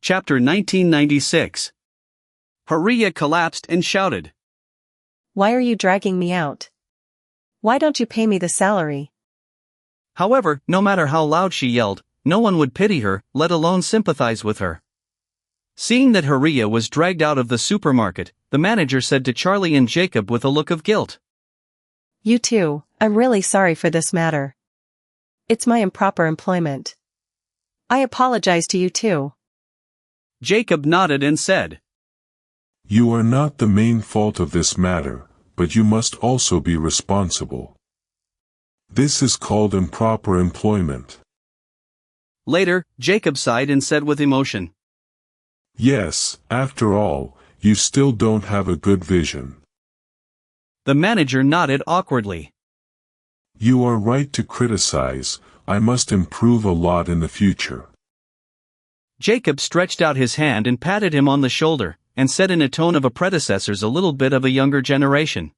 Chapter 1996. Haria collapsed and shouted. Why are you dragging me out? Why don't you pay me the salary? However, no matter how loud she yelled, no one would pity her, let alone sympathize with her. Seeing that Haria was dragged out of the supermarket, the manager said to Charlie and Jacob with a look of guilt. You too, I'm really sorry for this matter. It's my improper employment. I apologize to you too. Jacob nodded and said, You are not the main fault of this matter, but you must also be responsible. This is called improper employment. Later, Jacob sighed and said with emotion, Yes, after all, you still don't have a good vision. The manager nodded awkwardly. You are right to criticize. I must improve a lot in the future. Jacob stretched out his hand and patted him on the shoulder, and said in a tone of a predecessor's a little bit of a younger generation.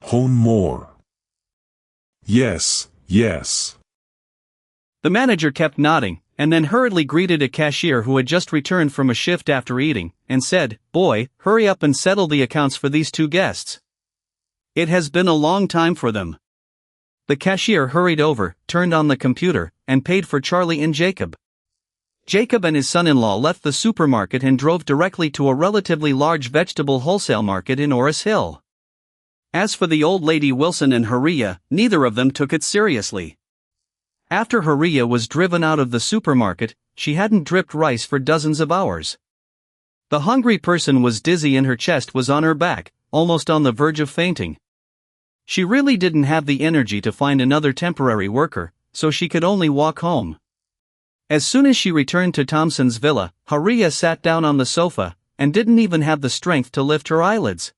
Hone more. Yes, yes. The manager kept nodding, and then hurriedly greeted a cashier who had just returned from a shift after eating, and said, Boy, hurry up and settle the accounts for these two guests. It has been a long time for them. The cashier hurried over, turned on the computer, and paid for Charlie and Jacob. Jacob and his son-in-law left the supermarket and drove directly to a relatively large vegetable wholesale market in Orris Hill. As for the old lady Wilson and Haria, neither of them took it seriously. After Haria was driven out of the supermarket, she hadn't dripped rice for dozens of hours. The hungry person was dizzy and her chest was on her back, almost on the verge of fainting. She really didn't have the energy to find another temporary worker, so she could only walk home. As soon as she returned to Thompson's villa, Haria sat down on the sofa, and didn't even have the strength to lift her eyelids.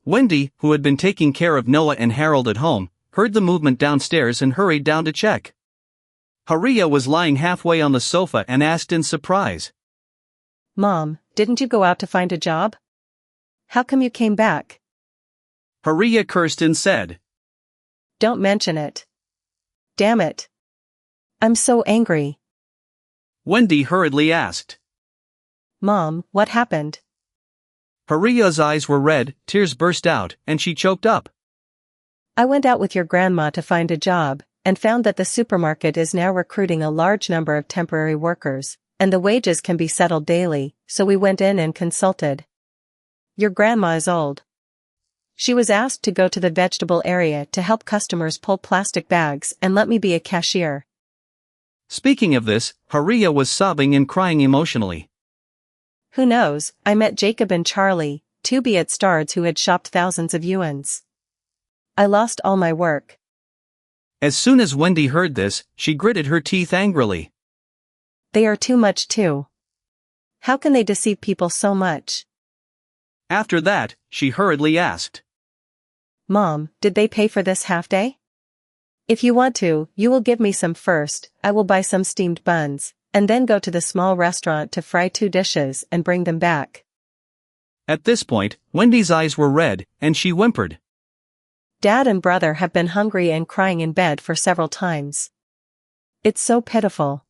Wendy, who had been taking care of Noah and Harold at home, heard the movement downstairs and hurried down to check. Haria was lying halfway on the sofa and asked in surprise. Mom, didn't you go out to find a job? How come you came back? Haria cursed and said, Don't mention it. Damn it. I'm so angry. Wendy hurriedly asked. Mom, what happened? Haria's eyes were red, tears burst out, and she choked up. I went out with your grandma to find a job, and found that the supermarket is now recruiting a large number of temporary workers, and the wages can be settled daily, so we went in and consulted. Your grandma is old. She was asked to go to the vegetable area to help customers pull plastic bags and let me be a cashier. Speaking of this, Haria was sobbing and crying emotionally. Who knows, I met Jacob and Charlie, two Stards who had shopped thousands of yuans. I lost all my work. As soon as Wendy heard this, she gritted her teeth angrily. They are too much too. How can they deceive people so much? After that, she hurriedly asked. Mom, did they pay for this half day? If you want to, you will give me some first. I will buy some steamed buns, and then go to the small restaurant to fry 2 dishes and bring them back. At this point, Wendy's eyes were red, and she whimpered. Dad and brother have been hungry and crying in bed for several times. It's so pitiful.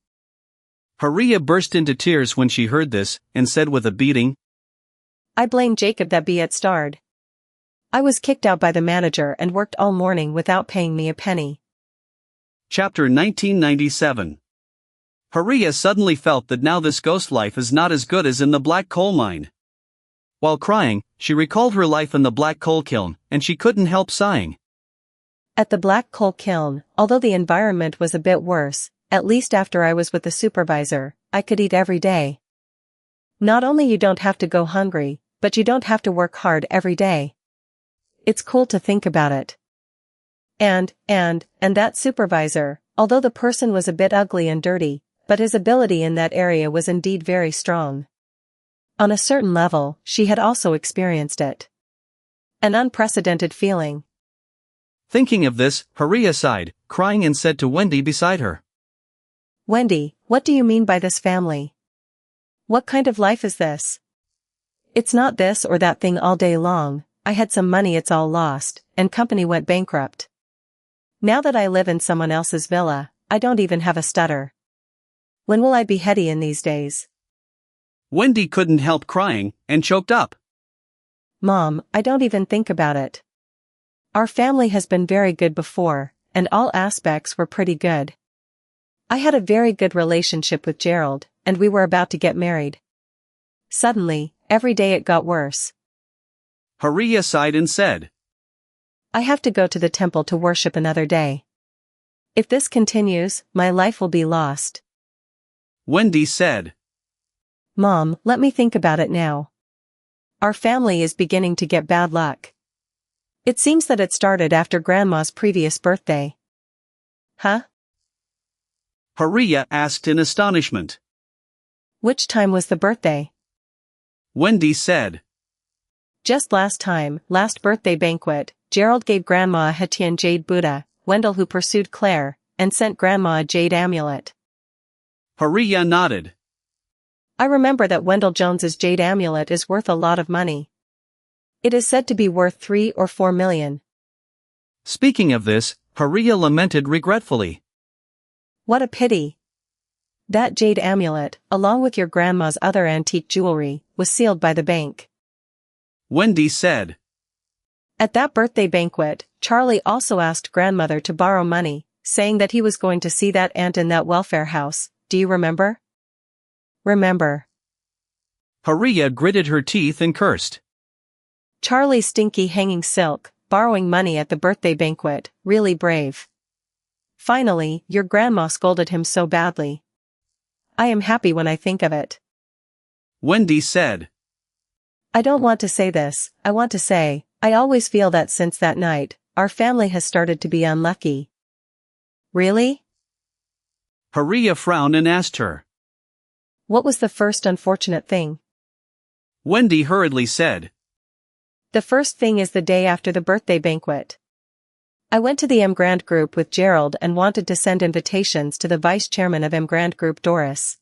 Haria burst into tears when she heard this, and said with a beating, I blame Jacob that starred. I was kicked out by the manager and worked all morning without paying me a penny. Chapter 1997. Haria suddenly felt that now this ghost life is not as good as in the black coal mine. While crying, she recalled her life in the black coal kiln, and she couldn't help sighing. At the black coal kiln, although the environment was a bit worse, at least after I was with the supervisor, I could eat every day. Not only you don't have to go hungry, but you don't have to work hard every day. It's cool to think about it. And that supervisor, although the person was a bit ugly and dirty, but his ability in that area was indeed very strong. On a certain level, she had also experienced it. An unprecedented feeling. Thinking of this, Haria sighed, crying and said to Wendy beside her. Wendy, what do you mean by this family? What kind of life is this? It's not this or that thing all day long. I had some money, it's all lost, and company went bankrupt. Now that I live in someone else's villa, I don't even have a stutter. When will I be heady in these days? Wendy couldn't help crying, and choked up. Mom, I don't even think about it. Our family has been very good before, and all aspects were pretty good. I had a very good relationship with Gerald, and we were about to get married. Suddenly, every day it got worse. Haria sighed and said, I have to go to the temple to worship another day. If this continues, my life will be lost. Wendy said, Mom, let me think about it now. Our family is beginning to get bad luck. It seems that it started after Grandma's previous birthday. Huh? Haria asked in astonishment. Which time was the birthday? Wendy said, Just last birthday banquet, Gerald gave Grandma a Hetian jade Buddha, Wendell who pursued Claire, and sent Grandma a jade amulet. Haria nodded. I remember that Wendell Jones's jade amulet is worth a lot of money. It is said to be worth 3 or 4 million. Speaking of this, Haria lamented regretfully. What a pity. That jade amulet, along with your grandma's other antique jewelry, was sealed by the bank. Wendy said. At that birthday banquet, Charlie also asked grandmother to borrow money, saying that he was going to see that aunt in that welfare house. Do you remember? Remember. Haria gritted her teeth and cursed. Charlie stinky hanging silk, borrowing money at the birthday banquet, really brave. Finally, your grandma scolded him so badly. I am happy when I think of it. Wendy said. I don't want to say this, I want to say, I always feel that since that night, our family has started to be unlucky. Really? Haria frowned and asked her. What was the first unfortunate thing? Wendy hurriedly said. The first thing is the day after the birthday banquet. I went to the M Grand Group with Gerald and wanted to send invitations to the vice chairman of M Grand Group, Doris.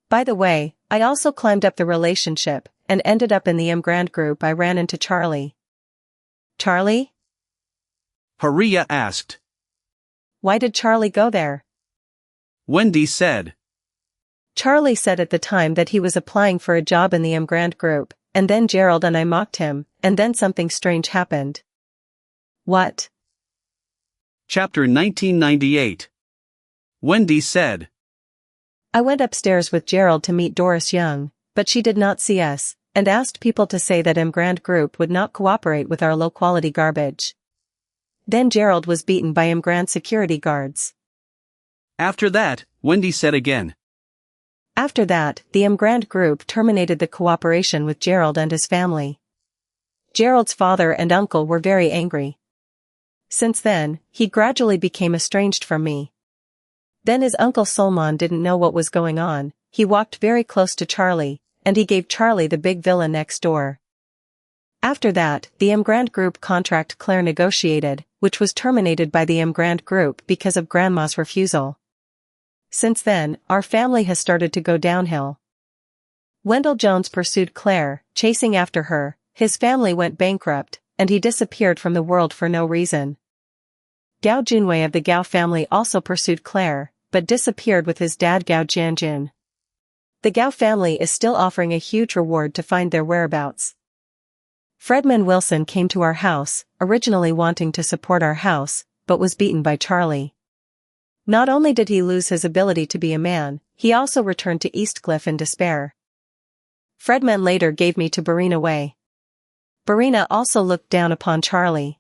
By the way, I also climbed up the relationship and ended up in the M Grand Group. I ran into Charlie. Charlie? Haria asked. Why did Charlie go there? Wendy said. Charlie said at the time that he was applying for a job in the M Grand Group, and then Gerald and I mocked him, and then something strange happened. What? Chapter 1998. Wendy said. I went upstairs with Gerald to meet Doris Young, but she did not see us, and asked people to say that M Grand Group would not cooperate with our low-quality garbage. Then Gerald was beaten by M Grand security guards. After that, Wendy said again. After that, the M Grand Group terminated the cooperation with Gerald and his family. Gerald's father and uncle were very angry. Since then, he gradually became estranged from me. Then his uncle Solomon didn't know what was going on. He walked very close to Charlie, and he gave Charlie the big villa next door. After that, the M Grand Group contract Claire negotiated, which was terminated by the M Grand Group because of Grandma's refusal. Since then, our family has started to go downhill. Wendell Jones pursued Claire, chasing after her, his family went bankrupt, and he disappeared from the world for no reason. Gao Junwei of the Gao family also pursued Claire, but disappeared with his dad Gao Jianjun. The Gao family is still offering a huge reward to find their whereabouts. Fredman Wilson came to our house, originally wanting to support our house, but was beaten by Charlie. Not only did he lose his ability to be a man, he also returned to Eastcliff in despair. Fredman later gave me to Barina Way. Barina also looked down upon Charlie.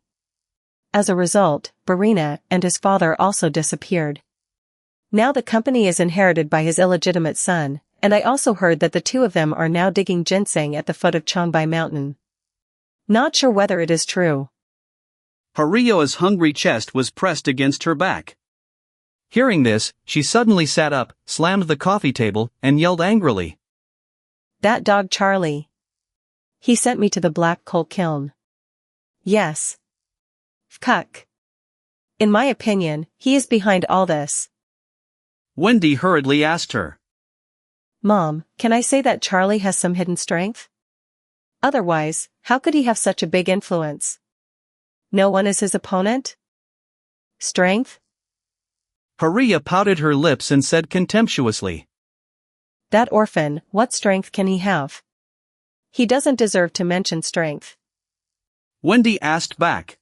As a result, Barina and his father also disappeared. Now the company is inherited by his illegitimate son, and I also heard that the two of them are now digging ginseng at the foot of Changbai Mountain. Not sure whether it is true. Haria's hungry chest was pressed against her back. Hearing this, she suddenly sat up, slammed the coffee table, and yelled angrily. That dog Charlie. He sent me to the black coal kiln. Yes. Cuck. In my opinion, he is behind all this. Wendy hurriedly asked her. Mom, can I say that Charlie has some hidden strength? Otherwise, how could he have such a big influence? No one is his opponent? Strength? Haria pouted her lips and said contemptuously. That orphan, what strength can he have? He doesn't deserve to mention strength. Wendy asked back.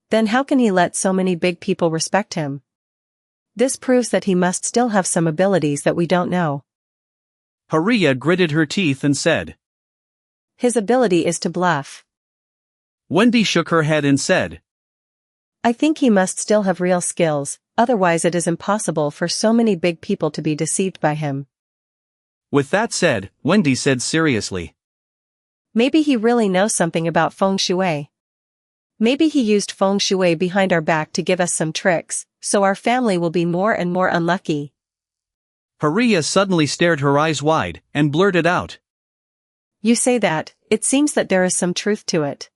Then how can he let so many big people respect him? This proves that he must still have some abilities that we don't know. Haria gritted her teeth and said. His ability is to bluff. Wendy shook her head and said. I think he must still have real skills, otherwise it is impossible for so many big people to be deceived by him. With that said, Wendy said seriously. Maybe he really knows something about feng shui. Maybe he used feng shui behind our back to give us some tricks, so our family will be more and more unlucky. Haria suddenly stared her eyes wide, and blurted out. You say that, it seems that there is some truth to it.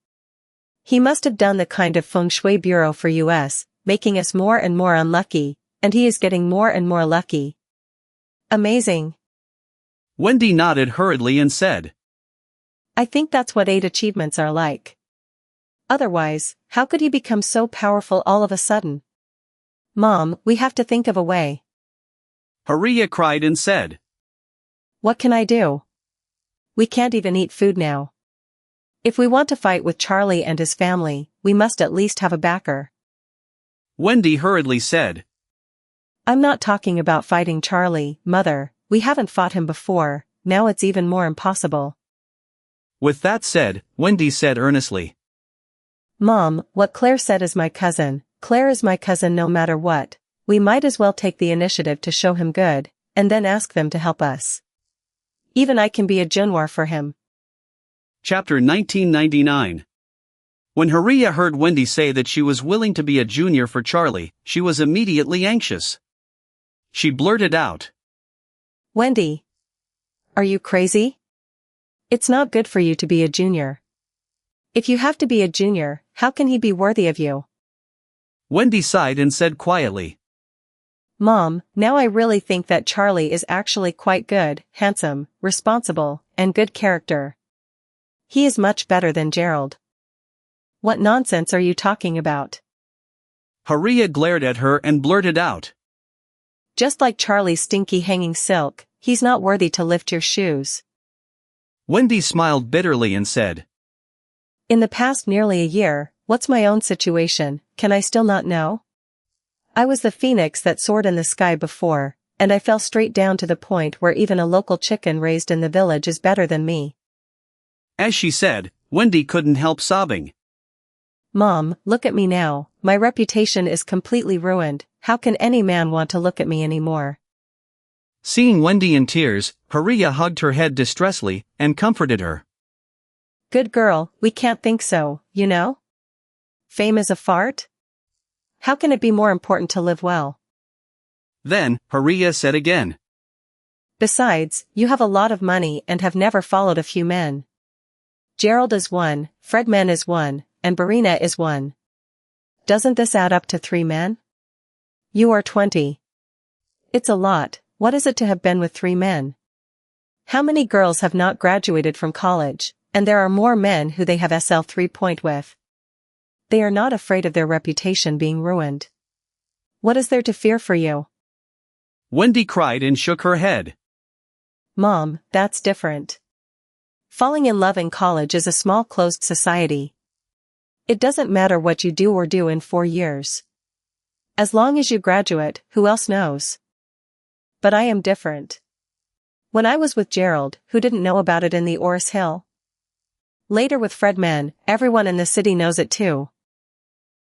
He must have done the kind of feng shui bureau for us, making us more and more unlucky, and he is getting more and more lucky. Amazing. Wendy nodded hurriedly and said. I think that's what 8 achievements are like. Otherwise, how could he become so powerful all of a sudden? Mom, we have to think of a way. Haria cried and said. What can I do? We can't even eat food now. If we want to fight with Charlie and his family, we must at least have a backer. Wendy hurriedly said. I'm not talking about fighting Charlie, Mother, we haven't fought him before, now it's even more impossible. With that said, Wendy said earnestly. Mom, what Claire said is my cousin, Claire is my cousin no matter what, we might as well take the initiative to show him good, and then ask them to help us. Even I can be a Junwar for him. Chapter 1999. When Haria heard Wendy say that she was willing to be a junior for Charlie, she was immediately anxious. She blurted out. Wendy. Are you crazy? It's not good for you to be a junior. If you have to be a junior, how can he be worthy of you? Wendy sighed and said quietly. Mom, now I really think that Charlie is actually quite good, handsome, responsible, and good character. He is much better than Gerald. What nonsense are you talking about? Haria glared at her and blurted out. Just like Charlie's stinky hanging silk, he's not worthy to lift your shoes. Wendy smiled bitterly and said. In the past nearly a year, what's my own situation, can I still not know? I was the phoenix that soared in the sky before, and I fell straight down to the point where even a local chicken raised in the village is better than me. As she said, Wendy couldn't help sobbing. Mom, look at me now, my reputation is completely ruined, how can any man want to look at me anymore? Seeing Wendy in tears, Haria hugged her head distressfully, and comforted her. Good girl, we can't think so, you know? Fame is a fart? How can it be more important to live well? Then, Haria said again. Besides, you have a lot of money and have never followed a few men. Gerald is 1, Fredman is 1, and Barina is 1. Doesn't this add up to 3 men? You are 20. It's a lot, what is it to have been with 3 men? How many girls have not graduated from college, and there are more men who they have SL 3 with. They are not afraid of their reputation being ruined. What is there to fear for you? Wendy cried and shook her head. Mom, that's different. Falling in love in college is a small closed society. It doesn't matter what you do or do in 4 years. As long as you graduate, who else knows? But I am different. When I was with Gerald, who didn't know about it in the Oris Hill? Later with Fredman, everyone in the city knows it too.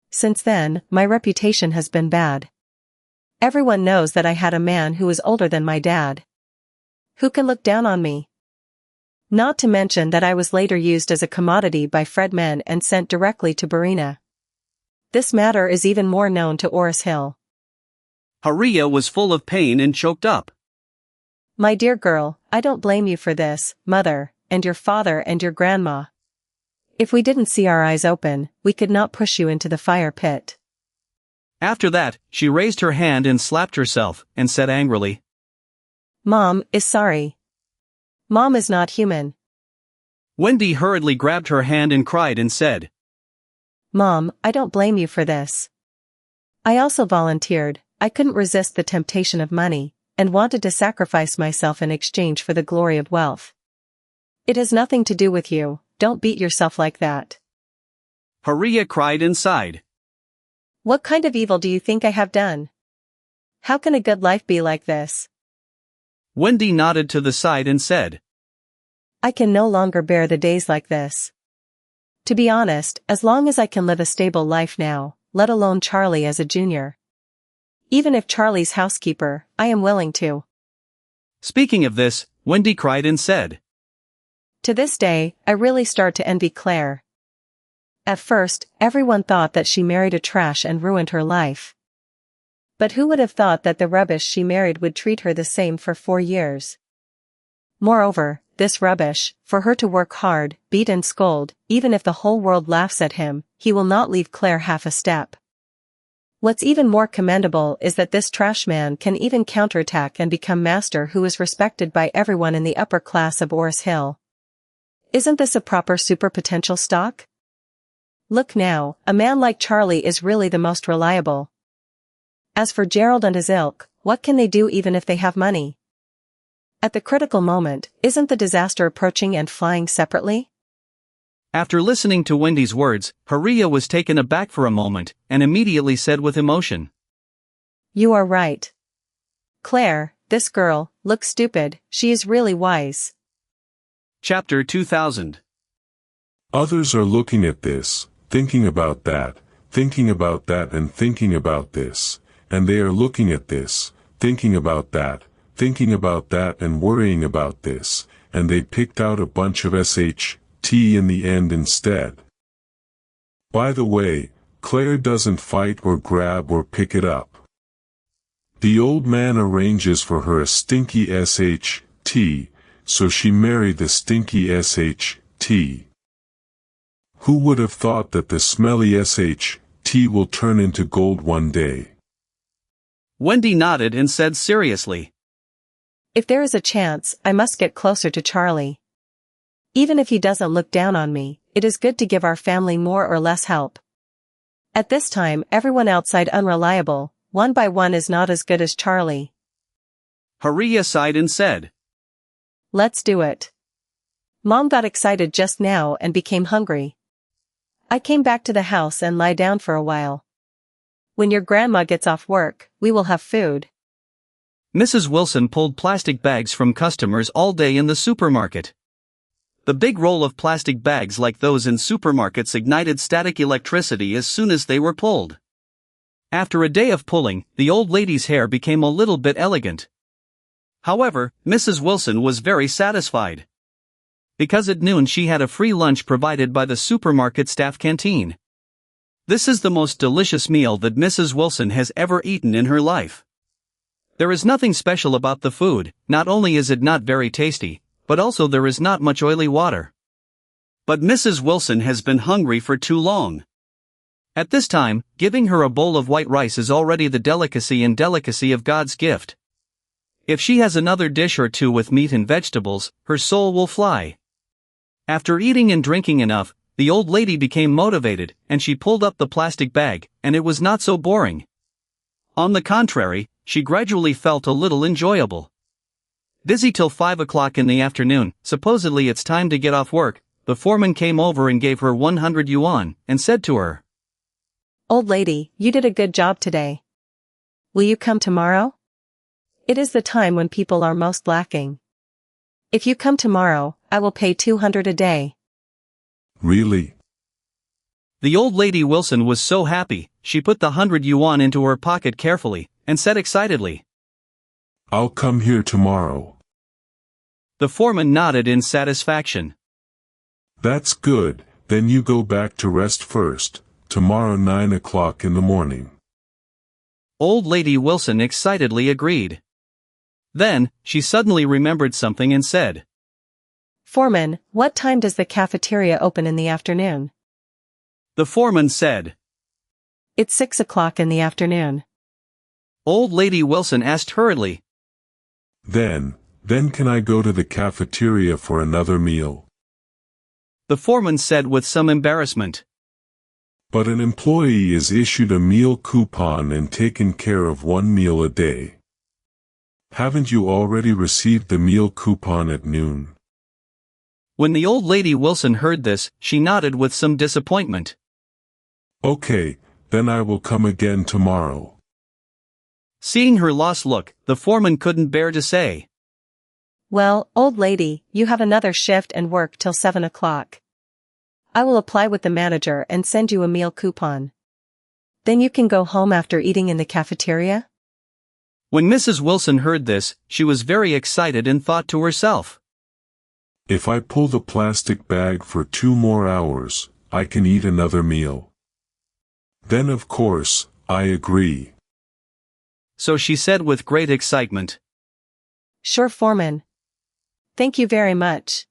Since then, my reputation has been bad. Everyone knows that I had a man who is older than my dad. Who can look down on me? Not to mention that I was later used as a commodity by Fredman and sent directly to Barina. This matter is even more known to Oris Hill. Haria was full of pain and choked up. My dear girl, I don't blame you for this, Mother, and your father and your grandma. If we didn't see our eyes open, we could not push you into the fire pit. After that, she raised her hand and slapped herself, and said angrily. Mom is sorry. Mom is not human. Wendy hurriedly grabbed her hand and cried and said. Mom, I don't blame you for this. I also volunteered, I couldn't resist the temptation of money, and wanted to sacrifice myself in exchange for the glory of wealth. It has nothing to do with you, don't beat yourself like that. Haria cried inside. What kind of evil do you think I have done? How can a good life be like this? Wendy nodded to the side and said, I can no longer bear the days like this. To be honest, as long as I can live a stable life now, let alone Charlie as a junior. Even if Charlie's housekeeper, I am willing to. Speaking of this, Wendy cried and said, To this day, I really start to envy Claire. At first, everyone thought that she married a trash and ruined her life. But who would have thought that the rubbish she married would treat her the same for 4 years? Moreover, this rubbish, for her to work hard, beat and scold, even if the whole world laughs at him, he will not leave Claire half a step. What's even more commendable is that this trash man can even counterattack and become master who is respected by everyone in the upper class of Oris Hill. Isn't this a proper superpotential stock? Look now, a man like Charlie is really the most reliable. As for Gerald and his ilk, what can they do even if they have money? At the critical moment, isn't the disaster approaching and flying separately? After listening to Wendy's words, Haria was taken aback for a moment, and immediately said with emotion, You are right. Claire, this girl, looks stupid, she is really wise. Chapter 2000. Others are looking at this, thinking about that, and thinking about this, and they are looking at this, thinking about that, and worrying about this, and they picked out a bunch of SHT in the end instead. By the way, Claire doesn't fight or grab or pick it up. The old man arranges for her a stinky SHT, so she married the stinky SHT. Who would have thought that the smelly SHT will turn into gold one day? Wendy nodded and said seriously, If there is a chance, I must get closer to Charlie. Even if he doesn't look down on me, it is good to give our family more or less help. At this time, everyone outside unreliable, one by one is not as good as Charlie. Haria sighed and said, Let's do it. Mom got excited just now and became hungry. I came back to the house and lie down for a while. When your grandma gets off work, we will have food. Mrs. Wilson pulled plastic bags from customers all day in the supermarket. The big roll of plastic bags like those in supermarkets ignited static electricity as soon as they were pulled. After a day of pulling, the old lady's hair became a little bit elegant. However, Mrs. Wilson was very satisfied. Because at noon she had a free lunch provided by the supermarket staff canteen. This is the most delicious meal that Mrs. Wilson has ever eaten in her life. There is nothing special about the food, not only is it not very tasty, but also there is not much oily water. But Mrs. Wilson has been hungry for too long. At this time, giving her a bowl of white rice is already the delicacy of God's gift. If she has another dish or two with meat and vegetables, her soul will fly. After eating and drinking enough, the old lady became motivated, and she pulled up the plastic bag, and it was not so boring. On the contrary, she gradually felt a little enjoyable. Busy till 5 o'clock in the afternoon, supposedly it's time to get off work, the foreman came over and gave her 100 yuan, and said to her, Old lady, you did a good job today. Will you come tomorrow? It is the time when people are most lacking. If you come tomorrow, I will pay 200 a day. Really? The old lady Wilson was so happy, she put the 100 yuan into her pocket carefully, and said excitedly, I'll come here tomorrow. The foreman nodded in satisfaction. That's good, then you go back to rest first, tomorrow 9 o'clock in the morning. Old lady Wilson excitedly agreed. Then, she suddenly remembered something and said, Foreman, what time does the cafeteria open in the afternoon? The foreman said, It's 6 o'clock in the afternoon. Old lady Wilson asked hurriedly, Then can I go to the cafeteria for another meal? The foreman said with some embarrassment. But an employee is issued a meal coupon and taken care of one meal a day. Haven't you already received the meal coupon at noon? When the old lady Wilson heard this, she nodded with some disappointment. Okay, then I will come again tomorrow. Seeing her lost look, the foreman couldn't bear to say, Well, old lady, you have another shift and work till 7 o'clock. I will apply with the manager and send you a meal coupon. Then you can go home after eating in the cafeteria? When Mrs. Wilson heard this, she was very excited and thought to herself, If I pull the plastic bag for 2 more hours, I can eat another meal. Then of course, I agree. So she said with great excitement, Sure, foreman. Thank you very much.